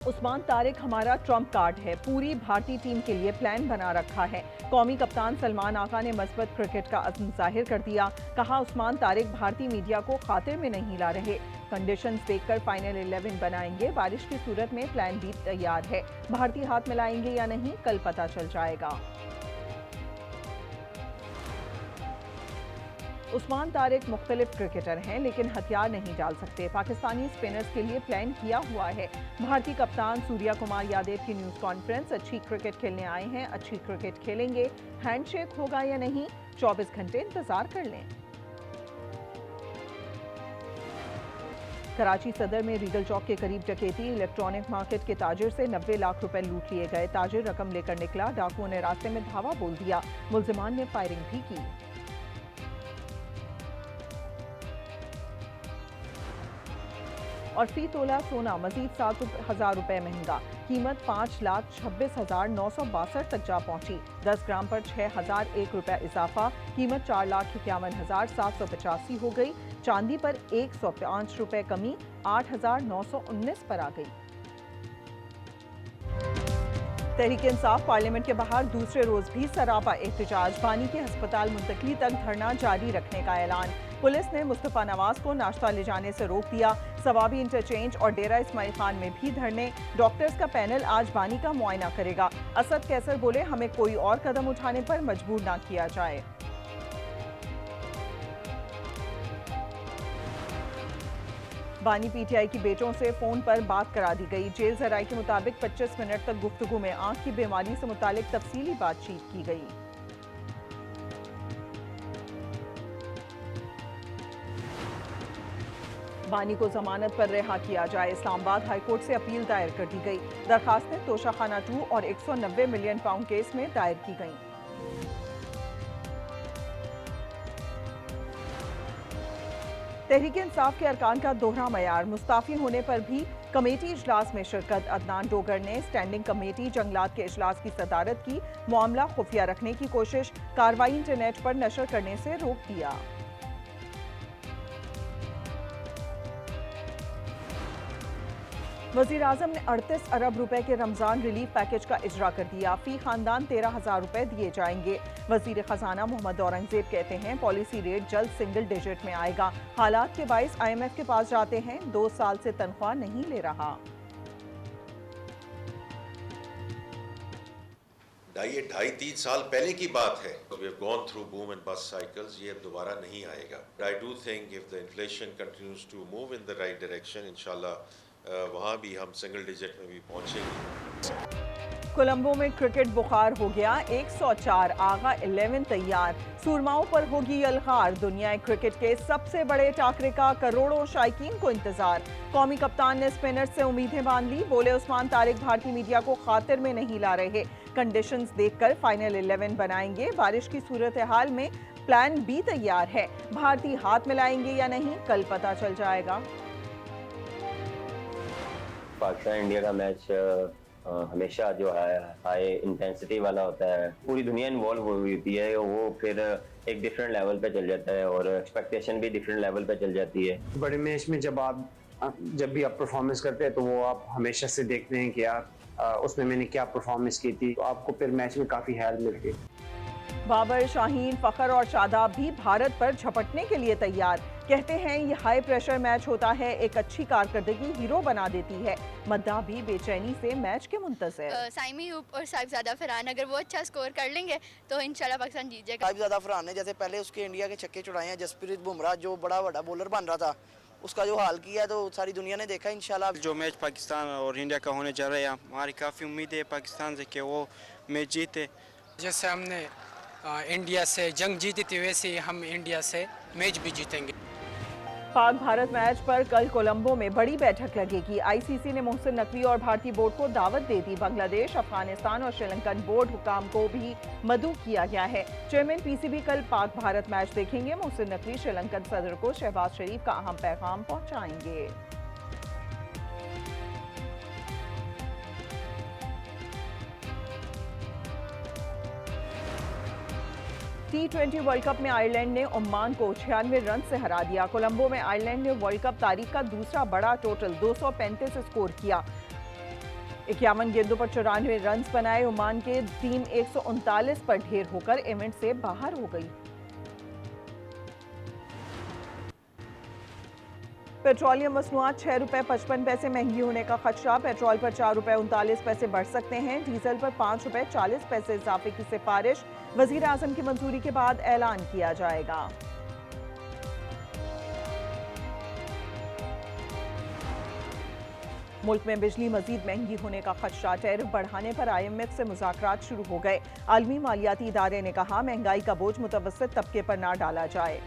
उस्मान तारिक हमारा Trump card है। पूरी भारतीय टीम के लिए प्लान बना रखा है। कौमी कप्तान सलमान आका ने मस्बत क्रिकेट का अज़्म जाहिर कर दिया। कहा, उस्मान तारिक भारतीय मीडिया को खातिर में नहीं ला रहे। कंडीशंस देखकर फाइनल 11 बनाएंगे। बारिश की सूरत में प्लान बी तैयार है। भारतीय हाथ मिलाएंगे या नहीं, कल पता चल जाएगा। उस्मान तारिक मुख्तलिफ क्रिकेटर हैं, लेकिन हथियार नहीं डाल सकते। पाकिस्तानी स्पिनर्स के लिए प्लान किया हुआ है। भारतीय कप्तान सूर्या कुमार यादव की न्यूज़ कॉन्फ्रेंस, अच्छी क्रिकेट खेलने आए हैं, अच्छी क्रिकेट खेलेंगे। हैंडशेक होगा या नहीं, 24 घंटे इंतजार कर लें। कराची सदर में रीगल चौक के करीब डकैती। इलेक्ट्रॉनिक मार्केट के ताजिर से 90 लाख रुपए लूट लिए गए। ताजिर रकम लेकर निकला, डाकुओं ने रास्ते में धावा बोल दिया। मुल्जिमान ने फायरिंग भी की। और फी तोला सोना मजीद 7,000 रुपए महंगा। कीमत 5,26,962 तक जा पहुंची। 10 ग्राम पर 6,001 रुपए इजाफा। कीमत 4,51,785 हो गई। चांदी पर 105 रुपए कमी, 8,919 पर आ गई। तहरीक इंसाफ पार्लियामेंट के बाहर दूसरे रोज भी सरापा एहतजाज। बानी के अस्पताल मुंतकली तक धरना जारी रखने का ऐलान। पुलिस ने मुस्तफा नवाज को नाश्ता ले जाने से रोक दिया। सवाबी इंटरचेंज और डेरा इस्माइल खान में भी धरने। डॉक्टर्स का पैनल आज बानी का मुआयना करेगा। असद कैसर बोले, हमें कोई और कदम उठाने पर मजबूर ना किया जाए। बानी पीटीआई की बेटों से फोन पर बात करा दी गई। जेल जराये के मुताबिक 25 मिनट तक गुफ्तगू में आंख की बीमारी से मुतालिक तफसीली बातचीत की गई। बानी को जमानत पर रिहा किया जाए। इस्लामाबाद हाईकोर्ट से अपील दायर कर दी गई। दरखास्तें तोशाखाना 2 और 190 मिलियन पाउंड केस में दायर की गईं। तहरीक इंसाफ के अरकान का दोहरा मयार। मुस्ताफी होने पर भी कमेटी इजलास में शिरकत। अदनान डोगर ने स्टैंडिंग कमेटी जंगलात के इजलास की सदारत की। मामला खुफिया रखने की कोशिश। कार्रवाई इंटरनेट पर नशर करने से रोक दिया। वजीर आजम ने 38 अरब रुपए के रमजान रिलीफ पैकेज का इजरा कर दिया। फी खानदान 13,000 रुपए दिए जाएंगे। वजीर खजाना मोहम्मद औरंगजेब कहते हैं, पॉलिसी रेट जल्द सिंगल डिजिट में आएगा। हालात के बाइस IMF के पास जाते हैं। 2 साल से तनख्वाह नहीं ले रहा। 2.5-3 साल पहले की बात है। We have gone through boom and bust cycles. ये अब दोबारा नहीं आएगा। I do think if the inflation continues to move in the right direction, इंशाल्लाह वहाँ भी हम सिंगल डिजिट में भी पहुँचेंगे। कोलंबो में क्रिकेट बुखार हो गया। 104 आगा 11 तैयार। सूरमाओं पर होगी यलगार। दुनिया क्रिकेट के सबसे बड़े टाकरे का करोड़ों शायकीन को इंतजार। कौमी कप्तान ने स्पिनर्स से उम्मीदें बांध ली। बोले, उस्मान तारिक भारतीय मीडिया को खातिर में नहीं ला रहे। कंडीशंस देखकर फाइनल 11 बनाएंगे। बारिश की सूरत हाल में प्लान बी तैयार है। भारतीय हाथ मिलाएंगे या नहीं, कल पता चल जाएगा। पाकिस्तान इंडिया का मैच हमेशा जो है हाई इंटेंसिटी वाला होता है। पूरी दुनिया इन्वॉल्व हुई होती है। वो फिर एक डिफरेंट लेवल पे चल जाता है और एक्सपेक्टेशन भी डिफरेंट लेवल पे चल जाती है। बड़े मैच में जब भी आप परफॉर्मेंस करते हैं तो वो आप हमेशा से देखते हैं कि यार उसमें मैंने क्या परफॉर्मेंस की थी, तो आपको फिर मैच में काफ़ी हेल्प मिलती है। बाबर, शाहीन, फखर और शादाब भी भारत पर झपटने के लिए तैयार। कहते हैं, ये हाई प्रेशर मैच होता है, एक अच्छी कारकर्दगी हीरो बना देती है। मद्दाह भी बेचैनी से मैच के मुंतज़िर। साइमी और साहिबजादा फरहान अगर वो अच्छा स्कोर कर लेंगे तो इंशाल्लाह पाकिस्तान जीत जाएगा। साहिबजादा फरहान ने जैसे पहले उसके इंडिया के छक्के छुड़ाए हैं, जसप्रीत बुमराह जो बड़ा बड़ा बॉलर बन रहा था, उसका जो हाल किया तो सारी दुनिया ने देखा। इंशाल्लाह जो मैच पाकिस्तान और इंडिया का होने जा रहा है, हमारी काफ़ी उम्मीद है पाकिस्तान से कि वो मैच जीते। जैसे हमने इंडिया से जंग जीती थी, वैसे हम इंडिया से मैच भी जीतेंगे। पाक भारत मैच पर कल कोलंबो में बड़ी बैठक लगेगी। ICC ने मोहसिन नकवी और भारतीय बोर्ड को दावत दे दी। बांग्लादेश, अफगानिस्तान और श्रीलंकन बोर्ड हुकाम को भी मदऊ किया गया है। चेयरमैन PCB कल पाक भारत मैच देखेंगे। मोहसिन नकवी श्रीलंकन सदर को शहबाज शरीफ का अहम पैगाम पहुंचाएंगे। T20 वर्ल्ड कप में आयरलैंड ने ओमान को 96 रन से हरा दिया। कोलंबो में आयरलैंड ने वर्ल्ड कप तारीख का दूसरा बड़ा टोटल 235 स्कोर किया। 51 गेंदों पर 94 रन बनाए ओमान के टीम 139 पर ढेर होकर इवेंट से बाहर हो गई। पेट्रोलियम मसनूआत ₹6.55 महंगी होने का खदशा। पेट्रोल पर ₹4.39 बढ़ सकते हैं। डीजल पर ₹5.40 इजाफे की सिफारिश वजीर आजम की मंजूरी के बाद ऐलान किया जाएगा। मुल्क में बिजली मजीद महंगी होने का खदशा। टैरिफ बढ़ाने पर IMF से मुज़ाकरात शुरू हो गए। आलमी मालियाती इदारे ने कहा महंगाई का बोझ मुतवस्सित तबके पर ना डाला जाए।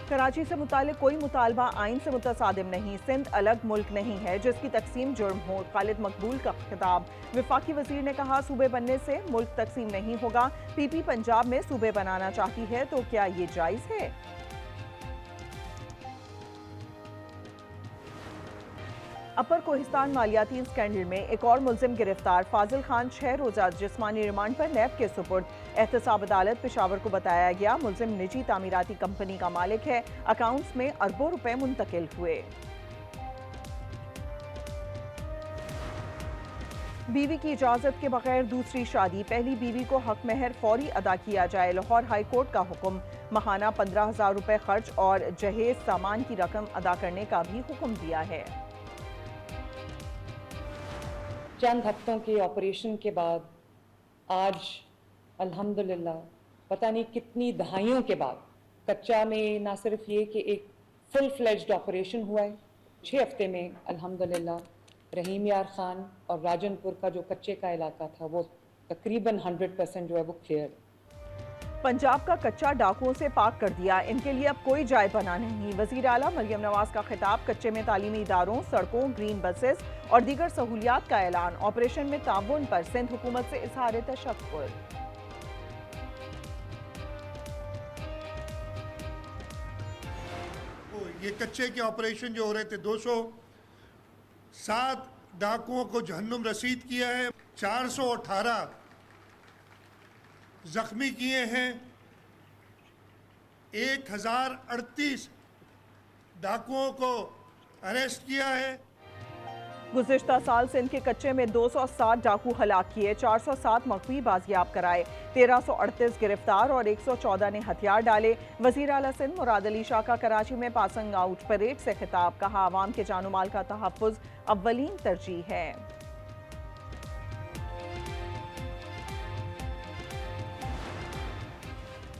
कराची से मुतालिक कोई मुतालबा आइन से मुतसादिम नहीं। सिंध अलग मुल्क नहीं है जिसकी तकसीम जुर्म हो। खालिद मकबूल का खिताब। विफाकी वजीर ने कहा सूबे बनने से मुल्क तकसीम नहीं होगा। PP पंजाब में सूबे बनाना चाहती है तो क्या ये जायज है? अपर कोहिस्तान मालियाती स्कैंडल में एक और मुल्जिम गिरफ्तार। फाजिल खान 6 रोजा जिस्मानी रिमांड पर नैब के सुपुर्द। एहतसाब अदालत पेशावर को बताया गया। मुल्जिम निजी तामीराती कंपनी का मालिक है। अकाउंट्स में अरबों रुपए मुंतकिल हुए। बीवी की इजाजत के बगैर दूसरी शादी। पहली बीवी को हक महर फौरी अदा किया जाए। लाहौर हाई कोर्ट का हुक्म। माहाना 15,000 रुपए खर्च और जहेज सामान की रकम अदा करने का भी हुक्म दिया है। चंद हफ्तों के ऑपरेशन के बाद आज अल्हम्दुलिल्लाह पता नहीं कितनी दहाइयों के बाद कच्चा में ना सिर्फ ये कि एक फुल फ्लेज्ड ऑपरेशन हुआ है 6 हफ्ते में अल्हम्दुलिल्लाह रहीम यार खान और राजनपुर का जो कच्चे का इलाका था वो तकरीबन 100% जो है वो क्लियर है। पंजाब का कच्चा डाकुओं से पाक कर दिया। इनके लिए अब कोई जाय बना नहीं। वजीर आला मरियम नवाज का खिताब। कच्चे में तालीमी इदारों, सड़कों, ग्रीन बसेस और दीगर सहूलियात का ऐलान। ऑपरेशन में ताउन पर सिंध हुकूमत से इजहार तशक्कुर। ये कच्चे के ऑपरेशन जो हो रहे थे 207 डाकुओं को जहन्नुम रसीद किया है। 418 जख्मी किए हैं। 1038 डाकुओं को अरेस्ट किया है। गुज़िश्ता साल सिंध के कच्चे में 260 डाकू हलाक किए। 407 मकवी बाजियाब कराए। 1338 गिरफ्तार और 114 ने हथियार डाले। वज़ीर आला सिंध मुराद अली शाह का कराची में पासिंग आउट परेड से खिताब। कहा आवाम के जानो माल का तहफ़्फ़ुज़ अव्वलीन तरजीह है।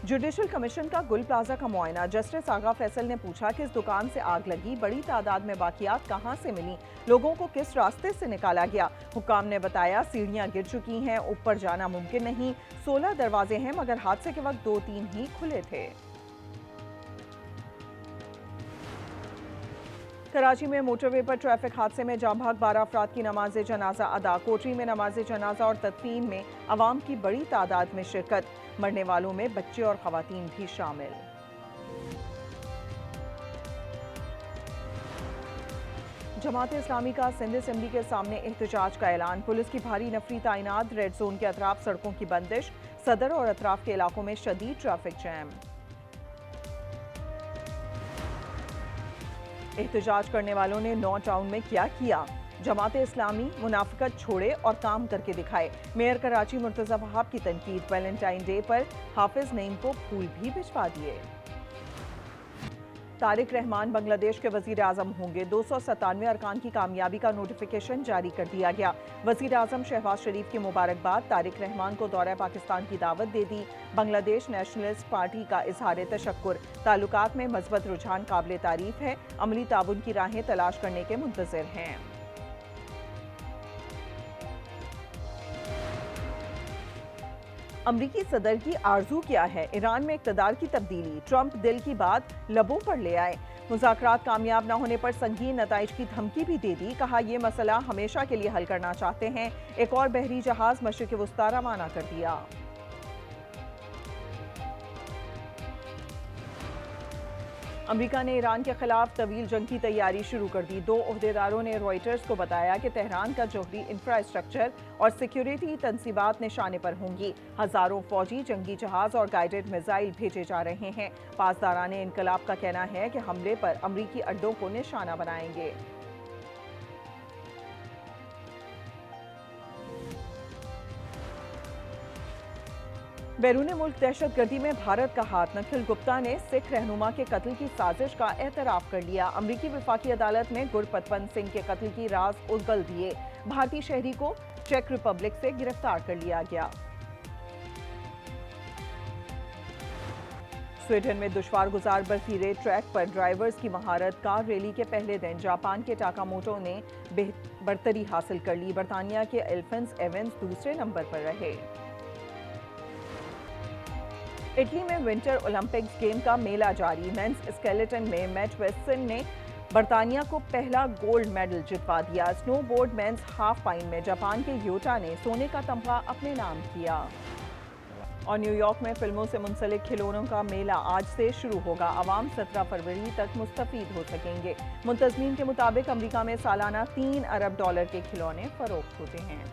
जुडिशल कमीशन का गुल प्लाजा का मुआयना। जस्टिस आगा फैसल ने पूछा किस दुकान से आग लगी, बड़ी तादाद में बाकियात कहां से मिली, लोगों को किस रास्ते से निकाला गया। हुक्काम ने बताया सीढ़ियां गिर चुकी हैं, ऊपर जाना मुमकिन नहीं। 16 दरवाजे हैं मगर हादसे के वक्त 2-3 ही खुले थे। कराची में मोटरवे पर ट्रैफिक हादसे में जाँ भाग 12 अफराद की नमाज जनाजा अदा। कोटरी में नमाज जनाजा और तदफीन में अवाम की बड़ी तादाद में शिरकत। मरने वालों में बच्चे और खवातीन भी शामिल। जमात इस्लामी का सिंध असेंबली के सामने एहतजाज का ऐलान। पुलिस की भारी नफरी तैनात। रेड जोन के अतराफ सड़कों की बंदिश। सदर और अतराफ के इलाकों में शदीद ट्रैफिक जैम। एहतजाज करने वालों ने 9 टाउन में क्या किया। जमात इस्लामी मुनाफिकत छोड़े और काम करके दिखाए। मेयर कराची मुर्तज़ा वहाब की तनकीद। वैलेंटाइन डे पर हाफिज नईम को फूल भी भिजवा दिए। तारिक रहमान बांग्लादेश के वजीर आजम होंगे। 297 अरकान की कामयाबी का नोटिफिकेशन जारी कर दिया गया। वजीर आजम शहबाज शरीफ की मुबारकबाद। तारिक रहमान को दौरा पाकिस्तान की दावत दे दी। बांग्लादेश नेशनलिस्ट पार्टी का इजहार तशक्कुर। ताल्लुकात में मज़बूत रुझान काबिल तारीफ है। अमली ताउन की राहें तलाश करने के मुंतज़िर हैं। अमरीकी सदर की आरजू क्या है। ईरान में इक़्तिदार की तब्दीली। ट्रंप दिल की बात लबों पर ले आए। मुज़ाकरात कामयाब न होने पर संगीन नताइज की धमकी भी दे दी। कहा यह मसला हमेशा के लिए हल करना चाहते हैं। एक और बहरी जहाज मशरिक़ वस्ता रवाना कर दिया। अमेरिका ने ईरान के खिलाफ तवील जंग की तैयारी शुरू कर दी। 2 ओहदेदारों ने रॉयटर्स को बताया कि तेहरान का जोहरी इंफ्रास्ट्रक्चर और सिक्योरिटी तंसीबात निशाने पर होंगी। हजारों फौजी, जंगी जहाज और गाइडेड मिसाइल भेजे जा रहे हैं। पासदारान इनकलाब का कहना है कि हमले पर अमरीकी अड्डों को निशाना बनाएंगे। बैरून मुल्क दहशतगर्दी में भारत का हाथ। निखिल गुप्ता ने सिख रहनुमा के कत्ल की साजिश का एतराफ कर लिया। अमरीकी वफाकी अदालत में गुरपतवंत सिंह के कत्ल की राज उगल दिए। भारतीय शहरी को चेक रिपब्लिक से गिरफ्तार कर लिया गया। स्वीडन में दुश्वार गुजार बर्फीले ट्रैक पर ड्राइवर्स की महारत। कार रैली के पहले दिन जापान के टाकामोटो ने बरतरी हासिल कर ली। बर्तानिया के एल्फेंस एवेंस दूसरे नंबर पर रहे। इटली में विंटर ओलंपिक्स गेम का मेला जारी। मेंस स्केलेटन में मैट वेस्टन ने बर्तानिया को पहला गोल्ड मेडल जितवा दिया। स्नोबोर्ड मेंस हाफ पाइन में जापान के योटा ने सोने का तमगा अपने नाम किया। और न्यूयॉर्क में फिल्मों से मुंसलिक खिलौनों का मेला आज से शुरू होगा। आवाम 17 फरवरी तक मुस्तफीद हो सकेंगे। मुंतजमीन के मुताबिक अमेरिका में सालाना $3 अरब के खिलौने फरोख्त होते हैं।